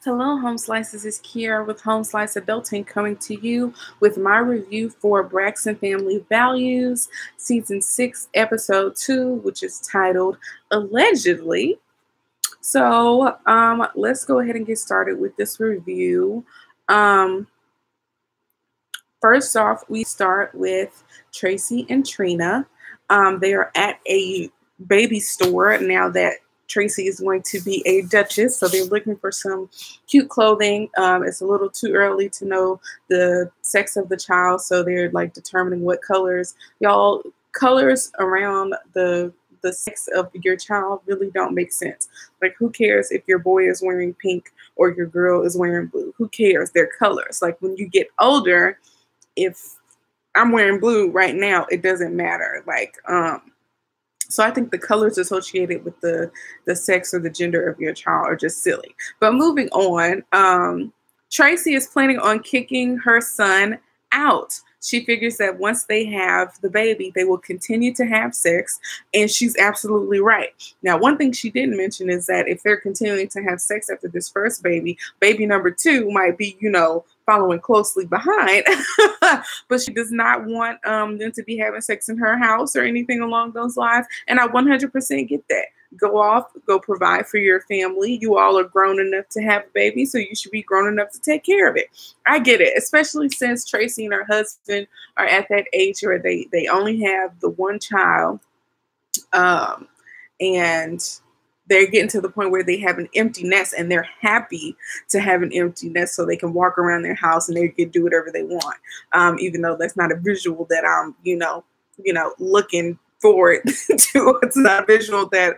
Hello, Home Slices. It's Kiara with Home Slice Adulting coming to you with my review for Braxton Family Values, Season 6, Episode 2, which is titled Allegedly. So let's go ahead and get started with this review. First off, we start with Tracy and Trina. They are at a baby store now that Tracy is going to be a duchess, so they're looking for some cute clothing. It's a little too early to know the sex of the child, so they're like determining what colors. Y'all, colors around the sex of your child really don't make sense. Like, who cares if your boy is wearing pink or your girl is wearing blue? Who cares? They're colors. Like, when you get older, if I'm wearing blue right now, it doesn't matter. Like, so I think the colors associated with the sex or the gender of your child are just silly. But moving on, Tracy is planning on kicking her son out. She figures that once they have the baby, they will continue to have sex, and she's absolutely right. Now, one thing she didn't mention is that if they're continuing to have sex after this first baby, baby number 2 might be, following closely behind. But she does not want them to be having sex in her house or anything along those lines, and I 100% get that. Go off, go provide for your family. You all are grown enough to have a baby, so you should be grown enough to take care of it. I get it, especially since Tracy and her husband are at that age where they only have the one child, and they're getting to the point where they have an empty nest, and they're happy to have an empty nest so they can walk around their house and they can do whatever they want. Even though that's not a visual that I'm, looking forward to. It's not a visual that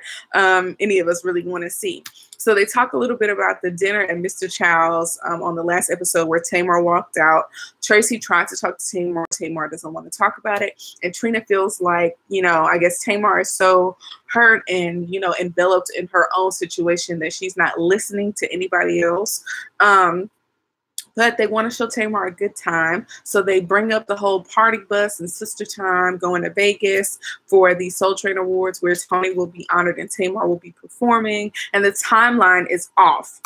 any of us really want to see. So they talk a little bit about the dinner at Mr. Chow's on the last episode where Tamar walked out. Tracy tried to talk to Tamar. Tamar doesn't want to talk about it. And Trina feels like, I guess Tamar is so hurt and, enveloped in her own situation that she's not listening to anybody else. But they want to show Tamar a good time. So they bring up the whole party bus and sister time going to Vegas for the Soul Train Awards where Tony will be honored and Tamar will be performing. And the timeline is off.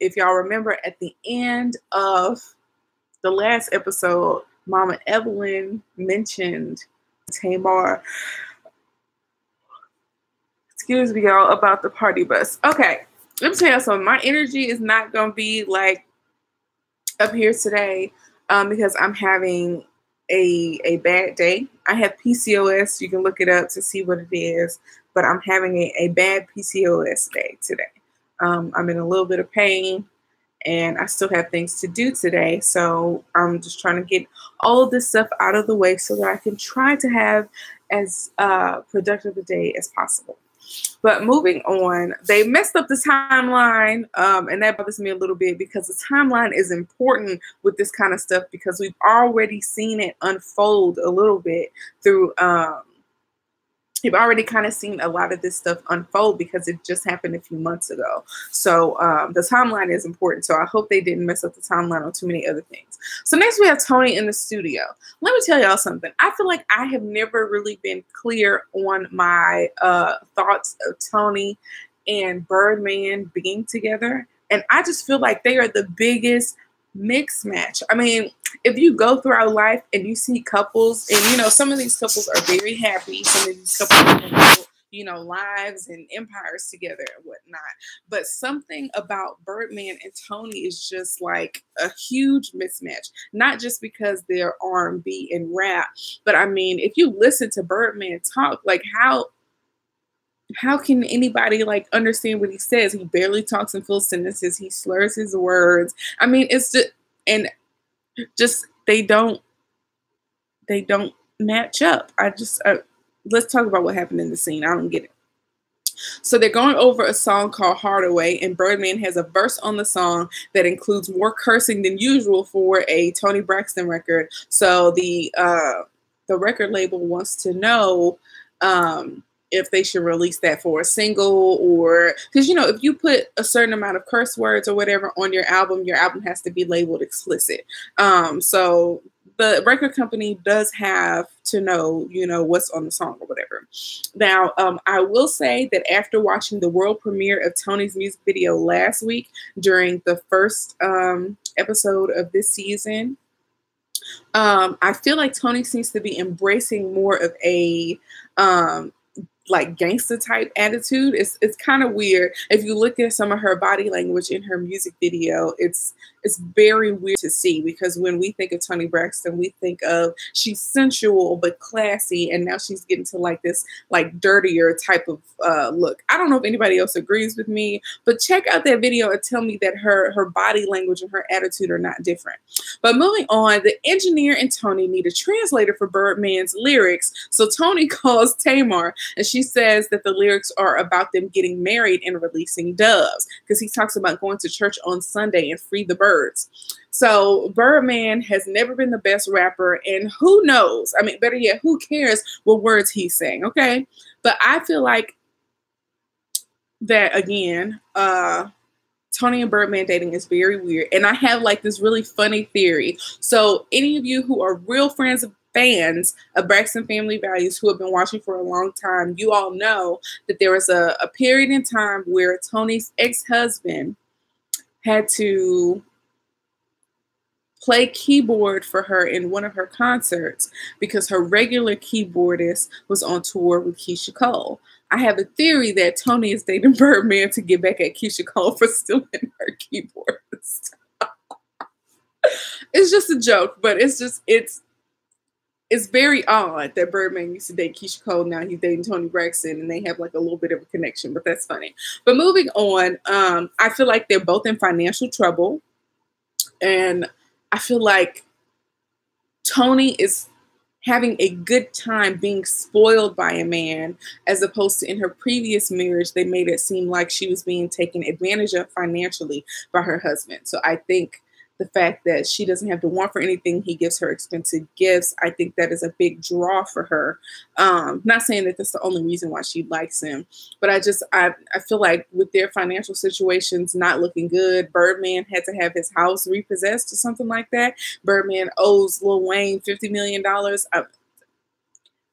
If y'all remember at the end of the last episode, Mama Evelyn mentioned Tamar. Excuse me, y'all, about the party bus. Okay, let me tell you something. My energy is not going to be like up here today because I'm having a bad day. I have PCOS. You can look it up to see what it is, but I'm having a bad PCOS day today. I'm in a little bit of pain and I still have things to do today. So I'm just trying to get all of this stuff out of the way so that I can try to have as productive a day as possible. But moving on, they messed up the timeline, and that bothers me a little bit because the timeline is important with this kind of stuff because we've already seen it unfold a little bit through, you've already kind of seen a lot of this stuff unfold because it just happened a few months ago. So the timeline is important. So I hope they didn't mess up the timeline on too many other things. So next we have Tony in the studio. Let me tell y'all something. I feel like I have never really been clear on my thoughts of Tony and Birdman being together. And I just feel like they are the biggest mix match. I mean, if you go throughout life and you see couples, and some of these couples are very happy, some of these couples have, lives and empires together and whatnot. But something about Birdman and Tony is just like a huge mismatch. Not just because they're R&B and rap, but I mean, if you listen to Birdman talk, like how can anybody like understand what he says? He barely talks in full sentences. He slurs his words. I mean, it's just they don't match up. Let's talk about what happened in the scene. I don't get it. So they're going over a song called Hardaway, and Birdman has a verse on the song that includes more cursing than usual for a Tony Braxton record. So the record label wants to know if they should release that for a single, or because if you put a certain amount of curse words or whatever on your album has to be labeled explicit. So the record company does have to know, you know, what's on the song or whatever. Now, I will say that after watching the world premiere of Tony's music video last week during the first episode of this season, I feel like Tony seems to be embracing more of a like gangster type attitude. It's kind of weird. If you look at some of her body language in her music video, it's very weird to see, because when we think of Toni Braxton, we think of she's sensual but classy, and now she's getting to like this like dirtier type of look. I don't know if anybody else agrees with me, but check out that video and tell me that her body language and her attitude are not different. But moving on, the engineer and Tony need a translator for Birdman's lyrics, so Tony calls Tamar, and she says that the lyrics are about them getting married and releasing doves, because he talks about going to church on Sunday and free the birds. So Birdman has never been the best rapper, and who knows? I mean, better yet, who cares what words he's saying, okay? But I feel like that, again, Tony and Birdman dating is very weird. And I have like this really funny theory. So any of you who are real fans of Braxton Family Values, who have been watching for a long time, you all know that there was a period in time where Tony's ex-husband had to play keyboard for her in one of her concerts because her regular keyboardist was on tour with Keisha Cole. I have a theory that Tony is dating Birdman to get back at Keisha Cole for stealing her keyboardist. It's just a joke, but it's very odd that Birdman used to date Keisha Cole. Now he's dating Toni Braxton, and they have like a little bit of a connection, but that's funny. But moving on, I feel like they're both in financial trouble, and I feel like Tony is having a good time being spoiled by a man, as opposed to in her previous marriage, they made it seem like she was being taken advantage of financially by her husband. So I think the fact that she doesn't have to want for anything, he gives her expensive gifts, I think that is a big draw for her. Not saying that that's the only reason why she likes him, but I feel like with their financial situations not looking good, Birdman had to have his house repossessed or something like that. Birdman owes Lil Wayne $50 million.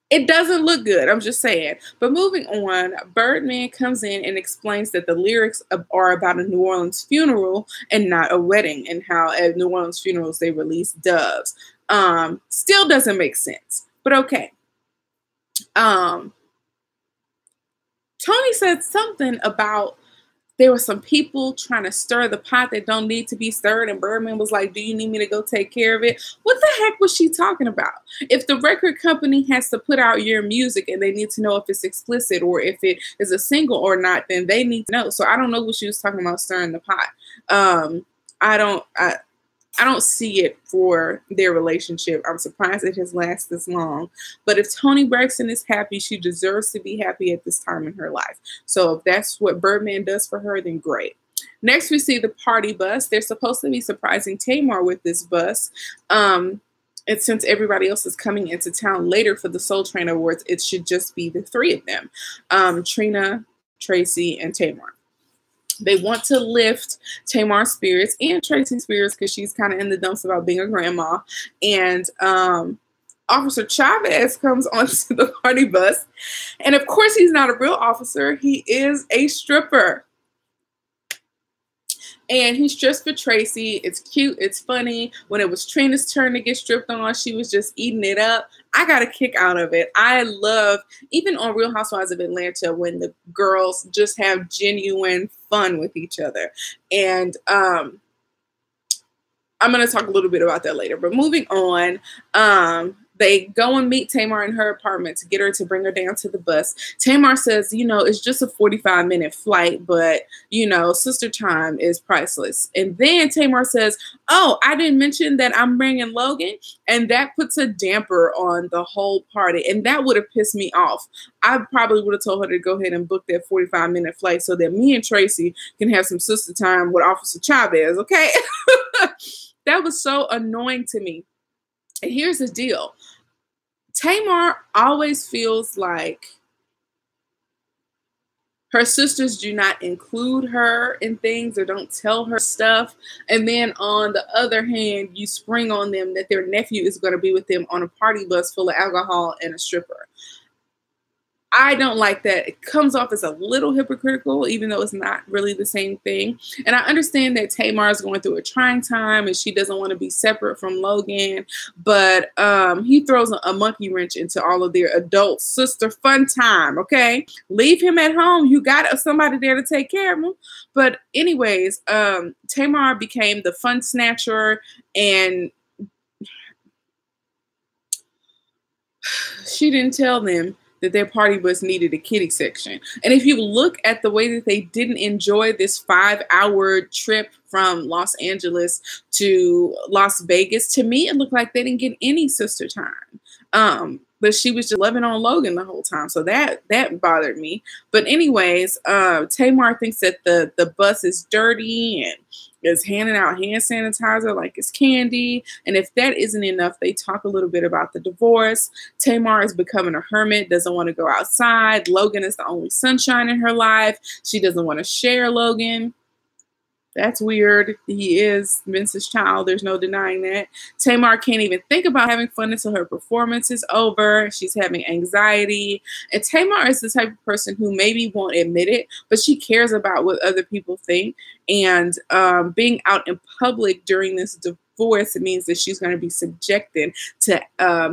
It doesn't look good, I'm just saying. But moving on, Birdman comes in and explains that the lyrics are about a New Orleans funeral and not a wedding, and how at New Orleans funerals they release doves. Still doesn't make sense, but okay. Tony said something about there were some people trying to stir the pot that don't need to be stirred, and Birdman was like, do you need me to go take care of it? What the heck was she talking about? If the record company has to put out your music and they need to know if it's explicit or if it is a single or not, then they need to know. So I don't know what she was talking about stirring the pot. I don't see it for their relationship. I'm surprised it has lasted this long. But if Toni Braxton is happy, she deserves to be happy at this time in her life. So if that's what Birdman does for her, then great. Next, we see the party bus. They're supposed to be surprising Tamar with this bus. And since everybody else is coming into town later for the Soul Train Awards, it should just be the three of them. Trina, Tracy, and Tamar. They want to lift Tamar's spirits and Tracy's spirits because she's kind of in the dumps about being a grandma. And Officer Chavez comes onto the party bus. And of course, he's not a real officer. He is a stripper. And he's dressed for Tracy. It's cute. It's funny. When it was Trina's turn to get stripped on, she was just eating it up. I got a kick out of it. I love, even on Real Housewives of Atlanta, when the girls just have genuine fun with each other. And I'm going to talk a little bit about that later. But moving on, they go and meet Tamar in her apartment to get her to bring her down to the bus. Tamar says, you know, it's just a 45-minute flight, but, you know, sister time is priceless. And then Tamar says, oh, I didn't mention that I'm bringing Logan. And that puts a damper on the whole party. And that would have pissed me off. I probably would have told her to go ahead and book that 45-minute flight so that me and Tracy can have some sister time with Officer Chavez, okay? That was so annoying to me. And here's the deal. Tamar always feels like Her sisters do not include her in things or don't tell her stuff. And then on the other hand, you spring on them that their nephew is going to be with them on a party bus full of alcohol and a stripper. I don't like that. It comes off as a little hypocritical, even though it's not really the same thing. And I understand that Tamar is going through a trying time and she doesn't want to be separate from Logan, but he throws a monkey wrench into all of their adult sister fun time, okay? Leave him at home. You got somebody there to take care of him. But anyways, Tamar became the fun snatcher, and she didn't tell them that their party bus needed a kiddie section. And if you look at the way that they didn't enjoy this 5-hour trip from Los Angeles to Las Vegas, to me, it looked like they didn't get any sister time. But she was just loving on Logan the whole time. So that bothered me. But anyways, Tamar thinks that the bus is dirty and is handing out hand sanitizer like it's candy. And if that isn't enough, they talk a little bit about the divorce. Tamar is becoming a hermit, doesn't want to go outside. Logan is the only sunshine in her life. She doesn't want to share Logan. That's weird. He is Vince's child. There's no denying that. Tamar can't even think about having fun until her performance is over. She's having anxiety. And Tamar is the type of person who maybe won't admit it, but she cares about what other people think. And being out in public during this divorce, it means that she's going to be subjected to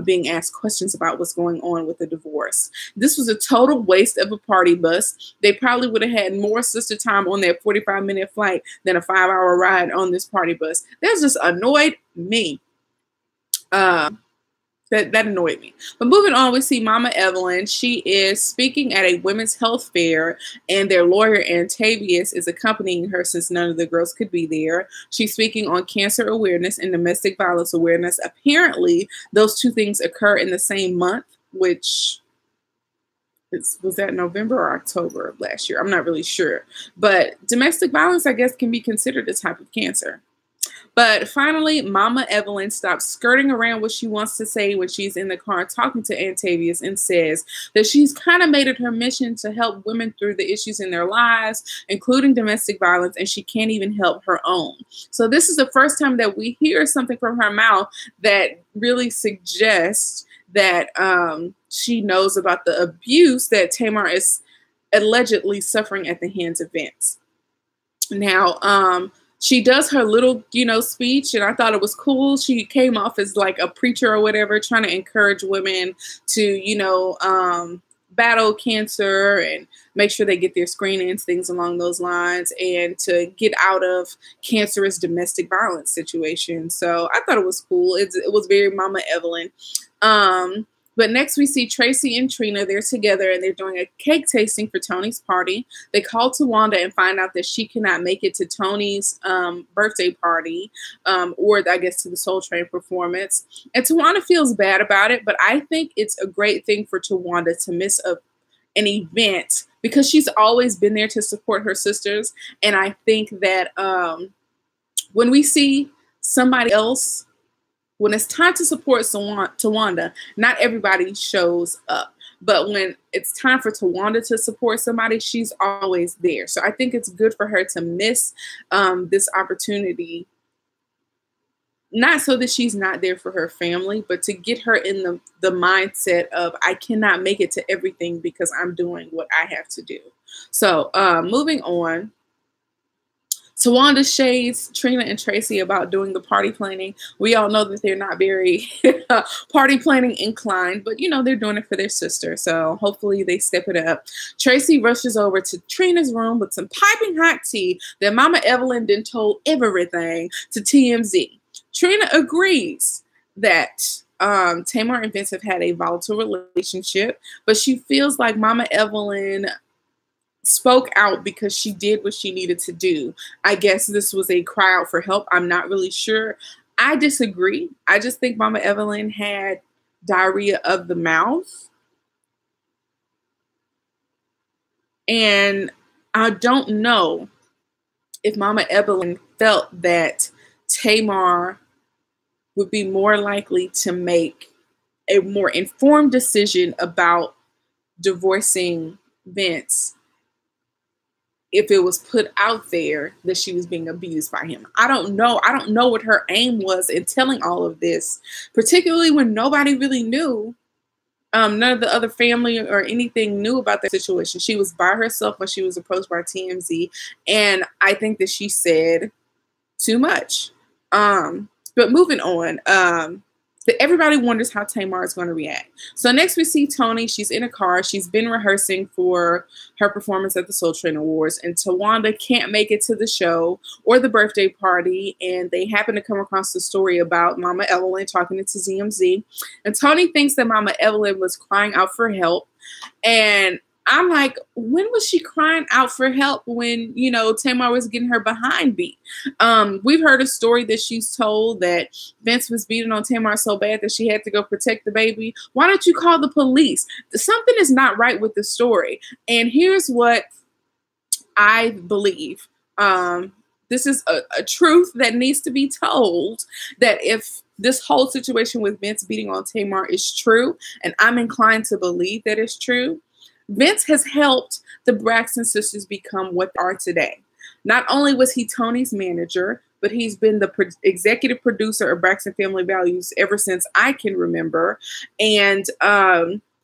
being asked questions about what's going on with the divorce. This was a total waste of a party bus. They probably would have had more sister time on their 45-minute flight than a 5-hour ride on this party bus. That just annoyed me. That annoyed me. But moving on, we see Mama Evelyn. She is speaking at a women's health fair, and their lawyer, Antavius, is accompanying her since none of the girls could be there. She's speaking on cancer awareness and domestic violence awareness. Apparently, those two things occur in the same month, which was that November or October of last year? I'm not really sure. But domestic violence, I guess, can be considered a type of cancer. But finally, Mama Evelyn stops skirting around what she wants to say when she's in the car talking to Antavius and says that she's kind of made it her mission to help women through the issues in their lives, including domestic violence, and she can't even help her own. So this is the first time that we hear something from her mouth that really suggests that she knows about the abuse that Tamar is allegedly suffering at the hands of Vince. Now, she does her little, speech, and I thought it was cool. She came off as like a preacher or whatever, trying to encourage women to, battle cancer and make sure they get their screenings, things along those lines, and to get out of cancerous domestic violence situations. So I thought it was cool. It was very Mama Evelyn. But next we see Tracy and Trina. They're together and they're doing a cake tasting for Tony's party. They call Tawanda and find out that she cannot make it to Tony's birthday party, or I guess to the Soul Train performance. And Tawanda feels bad about it, but I think it's a great thing for Tawanda to miss an event because she's always been there to support her sisters. And I think that when we see somebody else, when it's time to support Tawanda, not everybody shows up. But when it's time for Tawanda to support somebody, she's always there. So I think it's good for her to miss this opportunity, not so that she's not there for her family, but to get her in the mindset of, I cannot make it to everything because I'm doing what I have to do. So moving on. Tawanda shades Trina and Tracy about doing the party planning. We all know that they're not very party planning inclined, but they're doing it for their sister. So hopefully they step it up. Tracy rushes over to Trina's room with some piping hot tea that Mama Evelyn then told everything to TMZ. Trina agrees that Tamar and Vince have had a volatile relationship, but she feels like Mama Evelyn spoke out because she did what she needed to do. I guess this was a cry out for help. I'm not really sure. I disagree. I just think Mama Evelyn had diarrhea of the mouth. And I don't know if Mama Evelyn felt that Tamar would be more likely to make a more informed decision about divorcing Vince if it was put out there that she was being abused by him. I don't know. I don't know what her aim was in telling all of this, particularly when nobody really knew. None of the other family or anything knew about that situation. She was by herself when she was approached by TMZ. And I think that she said too much. But moving on, everybody wonders how Tamar is going to react. So next we see Toni. She's in a car. She's been rehearsing for her performance at the Soul Train Awards, and Tawanda can't make it to the show or the birthday party, and they happen to come across the story about Mama Evelyn talking to TMZ, and Toni thinks that Mama Evelyn was crying out for help, and I'm like, when was she crying out for help when, you know, Tamar was getting her behind beat? We've heard a story that she's told that Vince was beating on Tamar so bad that she had to go protect the baby. Why don't you call the police? Something is not right with the story. And here's what I believe. This is a truth that needs to be told, that if this whole situation with Vince beating on Tamar is true, and I'm inclined to believe that it's true, Vince has helped the Braxton sisters become what they are today. Not only was he Toni's manager, but he's been the executive producer of Braxton Family Values ever since I can remember. And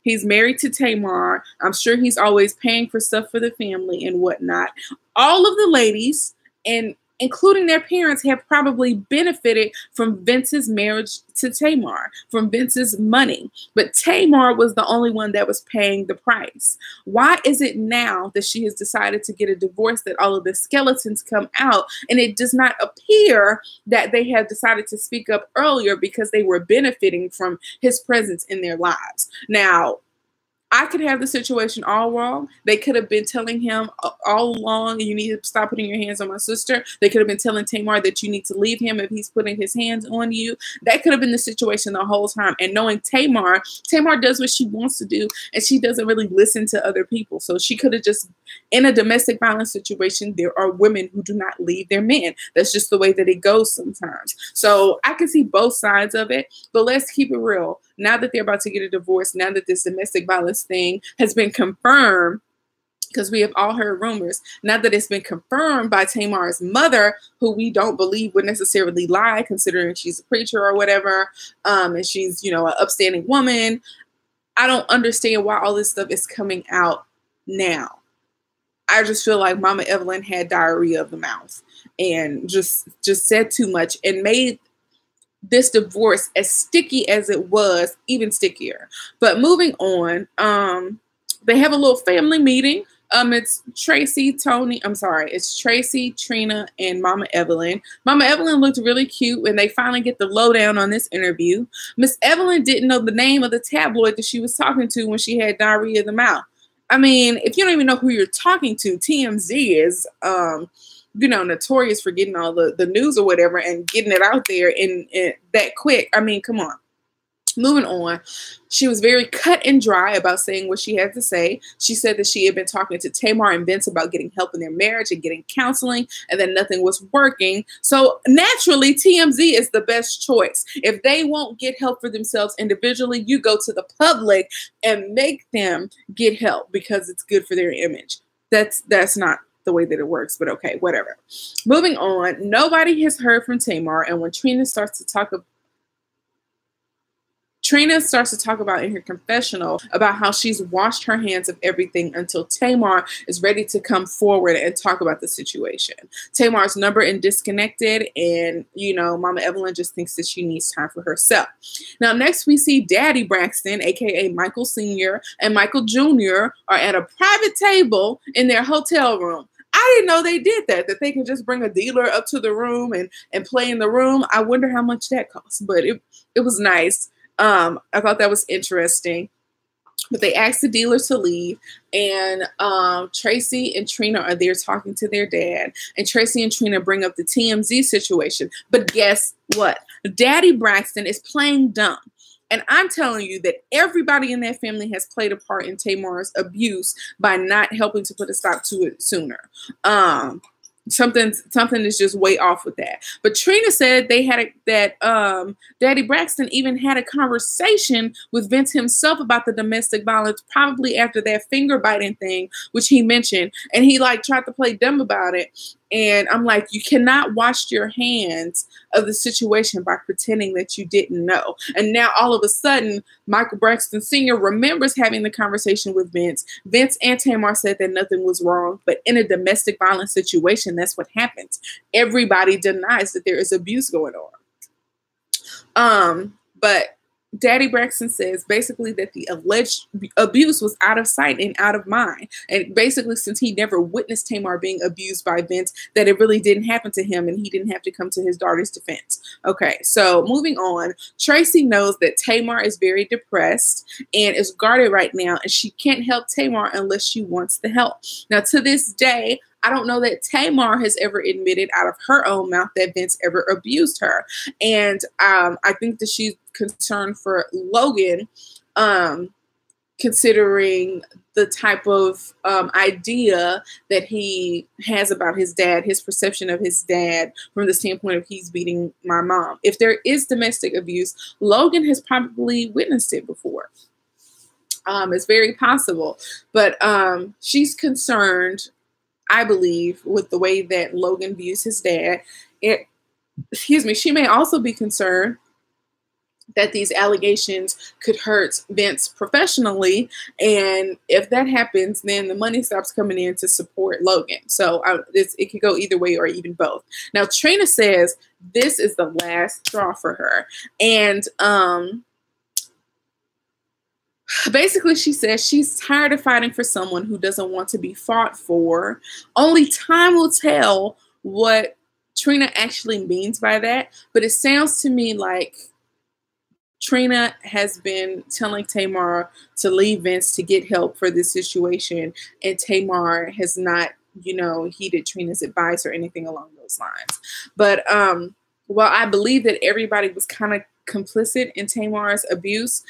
he's married to Tamar. I'm sure he's always paying for stuff for the family and whatnot. All of the ladies, and including their parents, have probably benefited from Vince's marriage to Tamar, from Vince's money. But Tamar was the only one that was paying the price. Why is it now that she has decided to get a divorce that all of the skeletons come out, and it does not appear that they have decided to speak up earlier because they were benefiting from his presence in their lives? Now, I could have the situation all wrong. They could have been telling him all along, you need to stop putting your hands on my sister. They could have been telling Tamar that you need to leave him if he's putting his hands on you. That could have been the situation the whole time. And knowing Tamar does what she wants to do, and she doesn't really listen to other people. So she could have just, in a domestic violence situation, there are women who do not leave their men. That's just the way that it goes sometimes. So I can see both sides of it, but let's keep it real. Now that they're about to get a divorce, now that this domestic violence thing has been confirmed, because we have all heard rumors, now that it's been confirmed by Tamar's mother, who we don't believe would necessarily lie, considering she's a preacher or whatever, and she's, you know, an upstanding woman. I don't understand why all this stuff is coming out now. I just feel like Mama Evelyn had diarrhea of the mouth and just said too much and made this divorce, as sticky as it was, even stickier. But moving on, they have a little family meeting. It's Tracy, Trina, and Mama Evelyn. Mama Evelyn looked really cute when they finally get the lowdown on this interview. Miss Evelyn didn't know the name of the tabloid that she was talking to when she had diarrhea of the mouth. I mean, if you don't even know who you're talking to, TMZ is, you know, notorious for getting all the news or whatever and getting it out there in that quick. I mean, come on. Moving on, she was very cut and dry about saying what she had to say. She said that she had been talking to Tamar and Vince about getting help in their marriage and getting counseling, and that nothing was working. So naturally, TMZ is the best choice. If they won't get help for themselves individually, you go to the public and make them get help because it's good for their image. That's not the way that it works, but okay, whatever. Moving on, nobody has heard from Tamar, and when Trina starts to talk about in her confessional about how she's washed her hands of everything until Tamar is ready to come forward and talk about the situation. Tamar's number and disconnected, and, you know, Mama Evelyn just thinks that she needs time for herself. Now, next we see Daddy Braxton, aka Michael Sr. and Michael Jr. are at a private table in their hotel room. I didn't know they did that they could just bring a dealer up to the room and play in the room. I wonder how much that costs, but it was nice. I thought that was interesting. But they asked the dealer to leave, and Tracy and Trina are there talking to their dad, and Tracy and Trina bring up the TMZ situation. But guess what? Daddy Braxton is playing dumb. And I'm telling you that everybody in that family has played a part in Tamar's abuse by not helping to put a stop to it sooner. something is just way off with that. But Trina said they had Daddy Braxton even had a conversation with Vince himself about the domestic violence, probably after that finger biting thing, which he mentioned, and he like tried to play dumb about it. And I'm like, you cannot wash your hands of the situation by pretending that you didn't know. And now all of a sudden, Michael Braxton Sr. remembers having the conversation with Vince. Vince and Tamar said that nothing was wrong, but in a domestic violence situation, that's what happens. Everybody denies that there is abuse going on. But Daddy Braxton says basically that the alleged abuse was out of sight and out of mind. And basically, since he never witnessed Tamar being abused by Vince, that it really didn't happen to him and he didn't have to come to his daughter's defense. Okay, so moving on. Tracy knows that Tamar is very depressed and is guarded right now, and she can't help Tamar unless she wants the help. Now, to this day, I don't know that Tamar has ever admitted out of her own mouth that Vince ever abused her. And I think that she's concerned for Logan, considering the type of idea that he has about his dad, his perception of his dad from the standpoint of he's beating my mom. If there is domestic abuse, Logan has probably witnessed it before. It's very possible. But she's concerned, I believe, with the way that Logan views his dad. She may also be concerned that these allegations could hurt Vince professionally. And if that happens, then the money stops coming in to support Logan. So it could go either way or even both. Now, Trina says this is the last straw for her. And basically, she says she's tired of fighting for someone who doesn't want to be fought for. Only time will tell what Trina actually means by that. But it sounds to me like Trina has been telling Tamar to leave Vince to get help for this situation. And Tamar has not, heeded Trina's advice or anything along those lines. But while I believe that everybody was kind of complicit in Tamar's abuse,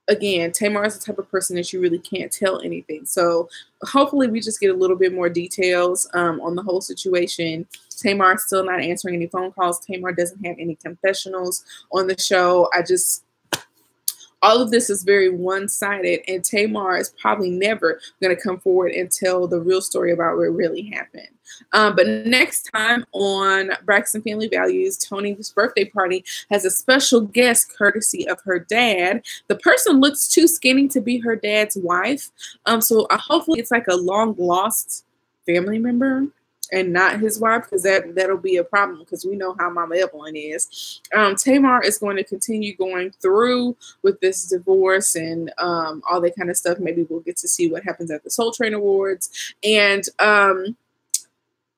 again, Tamar is the type of person that you really can't tell anything. So hopefully we just get a little bit more details on the whole situation. Tamar is still not answering any phone calls. Tamar doesn't have any confessionals on the show. All of this is very one-sided, and Tamar is probably never going to come forward and tell the real story about what really happened. But next time on Braxton Family Values, Tony's birthday party has a special guest courtesy of her dad. The person looks too skinny to be her dad's wife. So hopefully it's like a long-lost family member and not his wife, because that'll be a problem, because we know how Mama Evelyn is. Tamar is going to continue going through with this divorce and all that kind of stuff. Maybe we'll get to see what happens at the Soul Train Awards. And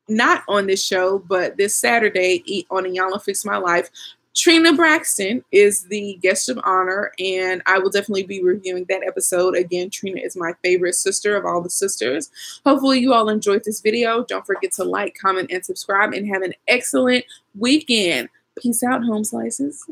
not on this show, but this Saturday on Y'all Fix My Life, Trina Braxton is the guest of honor, and I will definitely be reviewing that episode. Again, Trina is my favorite sister of all the sisters. Hopefully you all enjoyed this video. Don't forget to like, comment, and subscribe, and have an excellent weekend. Peace out, home slices.